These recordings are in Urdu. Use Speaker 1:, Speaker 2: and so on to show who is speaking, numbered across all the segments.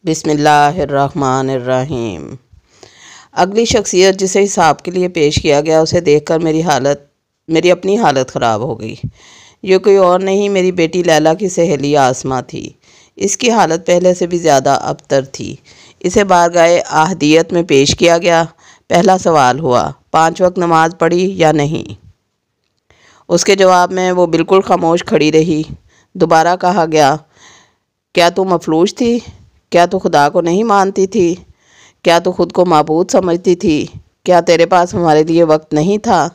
Speaker 1: بسم اللہ الرحمن الرحیم۔ اگلی شخصیت جسے حساب کے لیے پیش کیا گیا اسے دیکھ کر میری اپنی حالت خراب ہو گئی۔ یہ کوئی اور نہیں، میری بیٹی لیلا کی سہیلی آسمہ تھی۔ اس کی حالت پہلے سے بھی زیادہ ابتر تھی۔ اسے بارگاہ احدیت میں پیش کیا گیا۔ پہلا سوال ہوا، 5 وقت نماز پڑھی یا نہیں؟ اس کے جواب میں وہ بالکل خاموش کھڑی رہی۔ دوبارہ کہا گیا، کیا تو مفلوج تھی؟ کیا تو خدا کو نہیں مانتی تھی؟ کیا تو خود کو معبود سمجھتی تھی؟ کیا تیرے پاس ہمارے لیے وقت نہیں تھا؟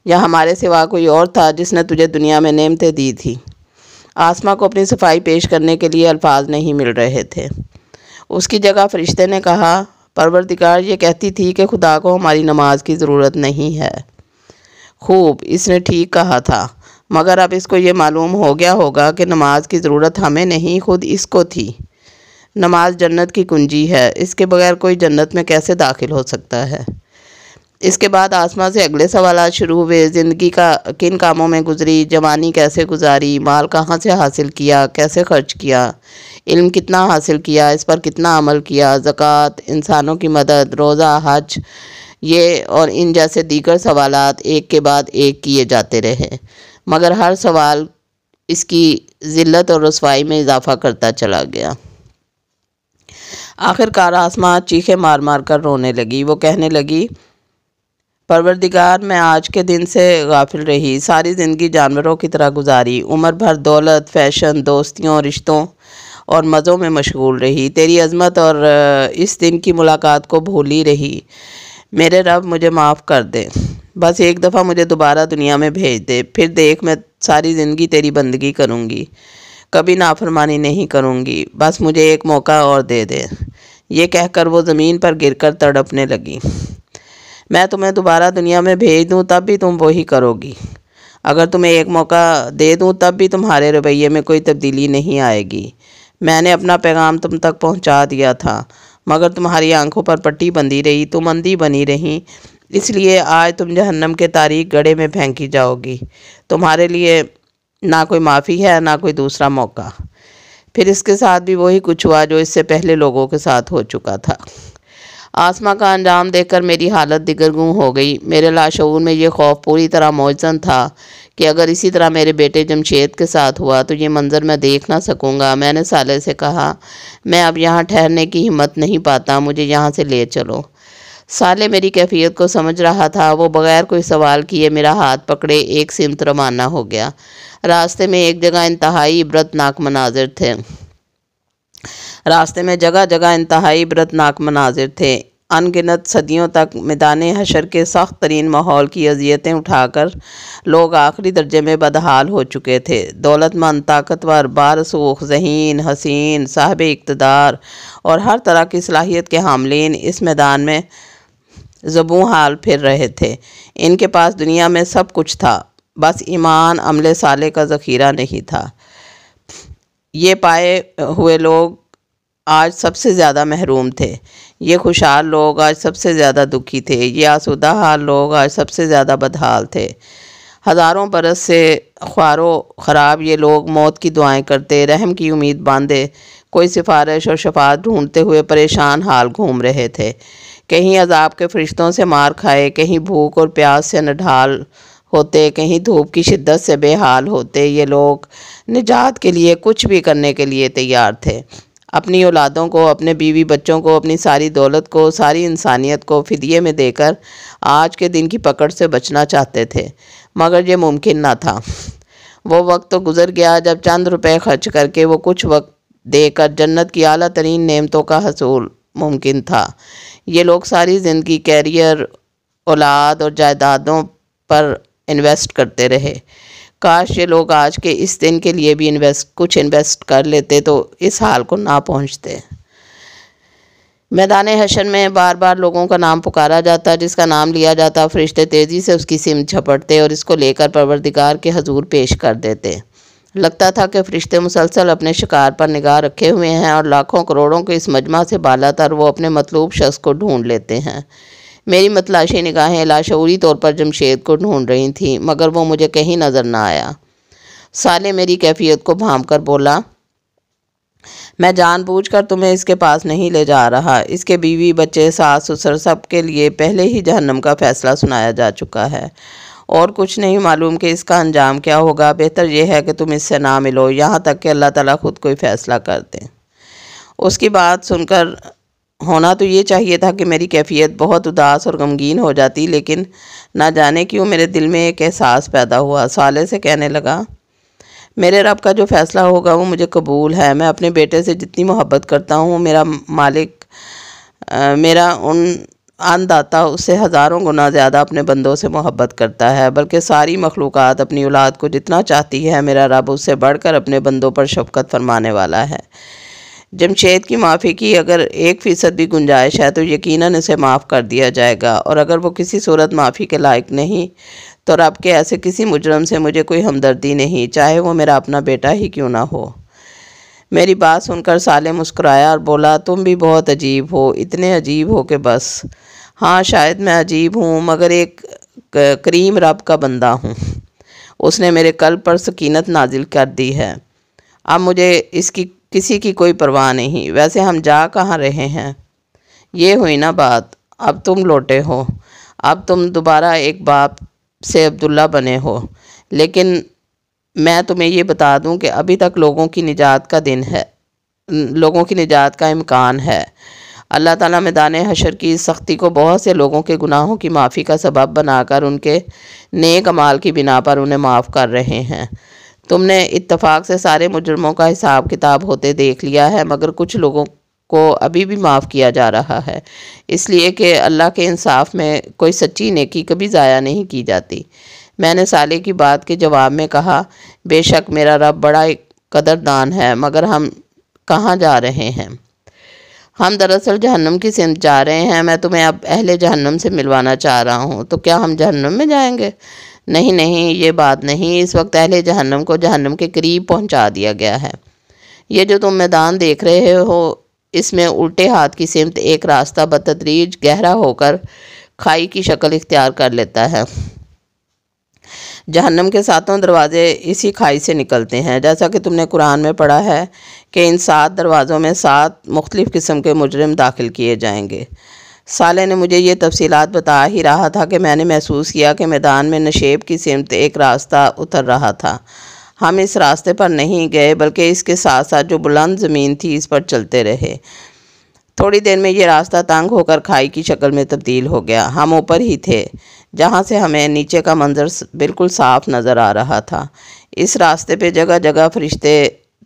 Speaker 1: یا ہمارے سوا کوئی اور تھا جس نے تجھے دنیا میں نعمتیں دی تھی؟ آسمہ کو اپنی صفائی پیش کرنے کے لیے الفاظ نہیں مل رہے تھے۔ اس کی جگہ فرشتے نے کہا، پروردگار یہ کہتی تھی کہ خدا کو ہماری نماز کی ضرورت نہیں ہے۔ خوب، اس نے ٹھیک کہا تھا، مگر اب اس کو یہ معلوم ہو گیا ہوگا کہ نماز کی ضرورت ہمیں نہیں، خود اس کو تھی۔ نماز جنت کی کنجی ہے، اس کے بغیر کوئی جنت میں کیسے داخل ہو سکتا ہے؟ اس کے بعد آسمہ سے اگلے سوالات شروع ہوئے۔ زندگی کا کن کاموں میں گزری؟ جوانی کیسے گزاری؟ مال کہاں سے حاصل کیا؟ کیسے خرچ کیا؟ علم کتنا حاصل کیا؟ اس پر کتنا عمل کیا؟ زکوٰۃ، انسانوں کی مدد، روزہ، حج، یہ اور ان جیسے دیگر سوالات ایک کے بعد ایک کیے جاتے رہے، مگر ہر سوال اس کی ذلت اور رسوائی میں اضافہ کرتا چلا گیا۔ آخر کار آسمہ چیخیں مار مار کر رونے لگی۔ وہ کہنے لگی، پروردگار، میں آج کے دن سے غافل رہی، ساری زندگی جانوروں کی طرح گزاری، عمر بھر دولت، فیشن، دوستیوں، رشتوں اور مزوں میں مشغول رہی، تیری عظمت اور اس دن کی ملاقات کو بھولی رہی۔ میرے رب مجھے معاف کر دے، بس ایک دفعہ مجھے دوبارہ دنیا میں بھیج دے، پھر دیکھ میں ساری زندگی تیری بندگی کروں گی، کبھی نافرمانی نہیں کروں گی، بس مجھے ایک موقع اور دے دے۔ یہ کہہ کر وہ زمین پر گر کر تڑپنے لگی۔ میں تمہیں دوبارہ دنیا میں بھیج دوں تب بھی تم وہی کرو گی، اگر تمہیں ایک موقع دے دوں تب بھی تمہارے رویے میں کوئی تبدیلی نہیں آئے گی۔ میں نے اپنا پیغام تم تک پہنچا دیا تھا، مگر تمہاری آنکھوں پر پٹی بندھی رہی، تم اندھی بنی رہی، اس لیے آج تم جہنم کے تاریک گڑھے میں پھینکی جاؤ گی۔ تمہارے لیے نہ کوئی معافی ہے نہ کوئی دوسرا موقع۔ پھر اس کے ساتھ بھی وہی کچھ ہوا جو اس سے پہلے لوگوں کے ساتھ ہو چکا تھا۔ آسمہ کا انجام دیکھ کر میری حالت دگرگوں ہو گئی۔ میرے لاشعور میں یہ خوف پوری طرح موجزن تھا کہ اگر اسی طرح میرے بیٹے جمشید کے ساتھ ہوا تو یہ منظر میں دیکھ نہ سکوں گا۔ میں نے صالح سے کہا، میں اب یہاں ٹھہرنے کی ہمت نہیں پاتا، مجھے یہاں سے لے چلو۔ صالح میری کیفیت کو سمجھ رہا تھا۔ وہ بغیر کوئی سوال کیے میرا ہاتھ پکڑے ایک سمت روانہ ہو گیا۔ راستے میں ایک جگہ انتہائی عبرتناک مناظر تھے۔ ان گنت صدیوں تک میدان حشر کے سخت ترین ماحول کی اذیتیں اٹھا کر لوگ آخری درجے میں بدحال ہو چکے تھے۔ دولت مند، طاقتور، بارسوخ، ذہین، حسین، صاحب اقتدار اور ہر طرح کی صلاحیت کے حاملین اس میدان میں زبوں حال پھر رہے تھے۔ ان کے پاس دنیا میں سب کچھ تھا، بس ایمان، عمل صالح کا ذخیرہ نہیں تھا۔ یہ پائے ہوئے لوگ آج سب سے زیادہ محروم تھے۔ یہ خوشحال لوگ آج سب سے زیادہ دکھی تھے۔ یہ آسودہ حال لوگ آج سب سے زیادہ بدحال تھے۔ ہزاروں برس سے خوار و خراب یہ لوگ موت کی دعائیں کرتے، رحم کی امید باندھے، کوئی سفارش اور شفاعت ڈھونڈتے ہوئے پریشان حال گھوم رہے تھے۔ کہیں عذاب کے فرشتوں سے مار کھائے، کہیں بھوک اور پیاس سے نڈھال ہوتے، کہیں دھوپ کی شدت سے بے حال ہوتے، یہ لوگ نجات کے لیے کچھ بھی کرنے کے لیے تیار تھے۔ اپنی اولادوں کو، اپنے بیوی بچوں کو، اپنی ساری دولت کو، ساری انسانیت کو فدیے میں دے کر آج کے دن کی پکڑ سے بچنا چاہتے تھے، مگر یہ ممکن نہ تھا۔ وہ وقت تو گزر گیا جب چند روپے خرچ کر کے وہ کچھ وقت دے کر جنت کی اعلیٰ ترین نعمتوں کا حصول ممکن تھا۔ یہ لوگ ساری زندگی کیریئر، اولاد اور جائیدادوں پر انویسٹ کرتے رہے۔ کاش یہ لوگ آج کے اس دن کے لیے بھی کچھ انویسٹ کر لیتے تو اس حال کو نہ پہنچتے۔ میدان حشر میں بار بار لوگوں کا نام پکارا جاتا، جس کا نام لیا جاتا فرشتے تیزی سے اس کی سمت جھپٹتے اور اس کو لے کر پروردگار کے حضور پیش کر دیتے۔ لگتا تھا کہ فرشتے مسلسل اپنے شکار پر نگاہ رکھے ہوئے ہیں اور لاکھوں کروڑوں کے اس مجمع سے بالا تر وہ اپنے مطلوب شخص کو ڈھونڈ لیتے ہیں۔ میری متلاشی نگاہیں لاشعوری طور پر جمشید کو ڈھونڈ رہی تھیں، مگر وہ مجھے کہیں نظر نہ آیا۔ صالح میری کیفیت کو بھانپ کر بولا، میں جان بوجھ کر تمہیں اس کے پاس نہیں لے جا رہا۔ اس کے بیوی بچے ساس سسر سب کے لیے پہلے ہی جہنم کا فیصلہ سنایا جا چکا ہے، اور کچھ نہیں معلوم کہ اس کا انجام کیا ہوگا۔ بہتر یہ ہے کہ تم اس سے نہ ملو یہاں تک کہ اللہ تعالیٰ خود کوئی فیصلہ کر دیں۔ اس کی بات سن کر ہونا تو یہ چاہیے تھا کہ میری کیفیت بہت اداس اور غمگین ہو جاتی، لیکن نہ جانے کیوں میرے دل میں ایک احساس پیدا ہوا۔ صالح سے کہنے لگا، میرے رب کا جو فیصلہ ہوگا وہ مجھے قبول ہے۔ میں اپنے بیٹے سے جتنی محبت کرتا ہوں، میرا مالک میرا ان داتا اس سے ہزاروں گنا زیادہ اپنے بندوں سے محبت کرتا ہے، بلکہ ساری مخلوقات اپنی اولاد کو جتنا چاہتی ہے، میرا رب اس سے بڑھ کر اپنے بندوں پر شفقت فرمانے والا ہے۔ جمشید کی معافی کی اگر 1% بھی گنجائش ہے تو یقیناً اسے معاف کر دیا جائے گا، اور اگر وہ کسی صورت معافی کے لائق نہیں تو رب کے ایسے کسی مجرم سے مجھے کوئی ہمدردی نہیں، چاہے وہ میرا اپنا بیٹا ہی کیوں نہ ہو۔ میری بات سن کر صالح مسکرایا اور بولا، تم بھی بہت عجیب ہو، اتنے عجیب ہو کہ بس۔ ہاں شاید میں عجیب ہوں، مگر ایک کریم رب کا بندہ ہوں۔ اس نے میرے قلب پر سکینت نازل کر دی ہے۔ اب مجھے اس کی کسی کی کوئی پرواہ نہیں۔ ویسے ہم جا کہاں رہے ہیں؟ یہ ہوئی نا بات، اب تم لوٹے ہو، اب تم دوبارہ ایک باپ سے عبداللہ بنے ہو۔ لیکن میں تمہیں یہ بتا دوں کہ ابھی تک لوگوں کی نجات کا امکان ہے۔ اللہ تعالیٰ میدان حشر کی اس سختی کو بہت سے لوگوں کے گناہوں کی معافی کا سبب بنا کر ان کے نیک اعمال کی بنا پر انہیں معاف کر رہے ہیں۔ تم نے اتفاق سے سارے مجرموں کا حساب کتاب ہوتے دیکھ لیا ہے، مگر کچھ لوگوں کو ابھی بھی معاف کیا جا رہا ہے، اس لیے کہ اللہ کے انصاف میں کوئی سچی نیکی کبھی ضائع نہیں کی جاتی۔ میں نے صالح کی بات کے جواب میں کہا، بے شک میرا رب بڑا قدردان ہے، مگر ہم کہاں جا رہے ہیں؟ ہم دراصل جہنم کی سمت جا رہے ہیں۔ میں تمہیں اب اہل جہنم سے ملوانا چاہ رہا ہوں۔ تو کیا ہم جہنم میں جائیں گے؟ نہیں نہیں، یہ بات نہیں۔ اس وقت اہل جہنم کو جہنم کے قریب پہنچا دیا گیا ہے۔ یہ جو تم میدان دیکھ رہے ہو، اس میں الٹے ہاتھ کی سمت ایک راستہ بتدریج گہرا ہو کر کھائی کی شکل اختیار کر لیتا ہے۔ جہنم کے 7 دروازے اسی کھائی سے نکلتے ہیں، جیسا کہ تم نے قرآن میں پڑھا ہے کہ ان 7 دروازوں میں 7 مختلف قسم کے مجرم داخل کیے جائیں گے۔ صالح نے مجھے یہ تفصیلات بتا ہی رہا تھا کہ میں نے محسوس کیا کہ میدان میں نشیب کی سمت ایک راستہ اتر رہا تھا۔ ہم اس راستے پر نہیں گئے، بلکہ اس کے ساتھ ساتھ جو بلند زمین تھی اس پر چلتے رہے۔ تھوڑی دیر میں یہ راستہ تنگ ہو کر کھائی کی شکل میں تبدیل ہو گیا۔ ہم اوپر ہی تھے، جہاں سے ہمیں نیچے کا منظر بالکل صاف نظر آ رہا تھا۔ اس راستے پہ جگہ جگہ فرشتے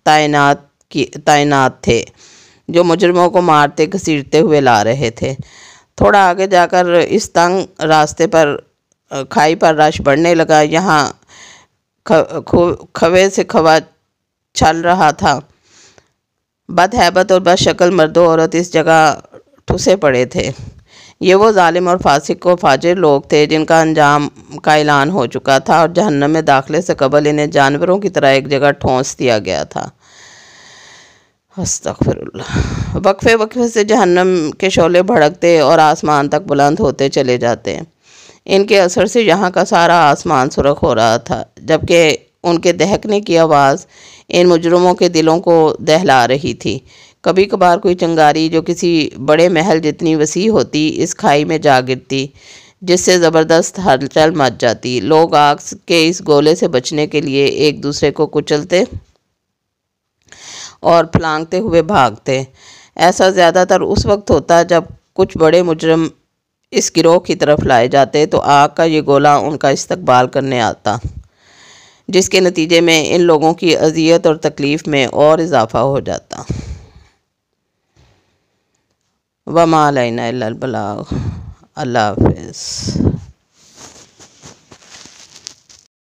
Speaker 1: تعینات تھے، جو مجرموں کو مارتے گھسیٹتے ہوئے لا رہے تھے۔ تھوڑا آگے جا کر اس تنگ راستے پر کھائی پر رش بڑھنے لگا۔ یہاں کھوے سے کھوا چھل رہا تھا۔ بد ہیبت اور بد شکل مرد و عورت اس جگہ ٹھسے پڑے تھے۔ یہ وہ ظالم اور فاسق و فاجر لوگ تھے جن کا انجام کا اعلان ہو چکا تھا، اور جہنم میں داخلے سے قبل انہیں جانوروں کی طرح ایک جگہ ٹھونس دیا گیا تھا۔ استغفر اللہ۔ وقفے وقفے سے جہنم کے شعلے بھڑکتے اور آسمان تک بلند ہوتے چلے جاتے۔ ان کے اثر سے یہاں کا سارا آسمان سرخ ہو رہا تھا، جبکہ ان کے دہکنے کی آواز ان مجرموں کے دلوں کو دہلا رہی تھی۔ کبھی کبھار کوئی چنگاری جو کسی بڑے محل جتنی وسیع ہوتی اس کھائی میں جا گرتی، جس سے زبردست ہلچل مچ جاتی۔ لوگ آگ کے اس گولے سے بچنے کے لیے ایک دوسرے کو کچلتے اور پھلانگتے ہوئے بھاگتے۔ ایسا زیادہ تر اس وقت ہوتا جب کچھ بڑے مجرم اس گروہ کی طرف لائے جاتے تو آگ کا یہ گولہ ان کا استقبال کرنے آتا، جس کے نتیجے میں ان لوگوں کی اذیت اور تکلیف میں اور اضافہ ہو جاتا۔ وَمَا عَلَيْنَا إِلَّا الْبَلَاغُ۔ اللہ حافظ۔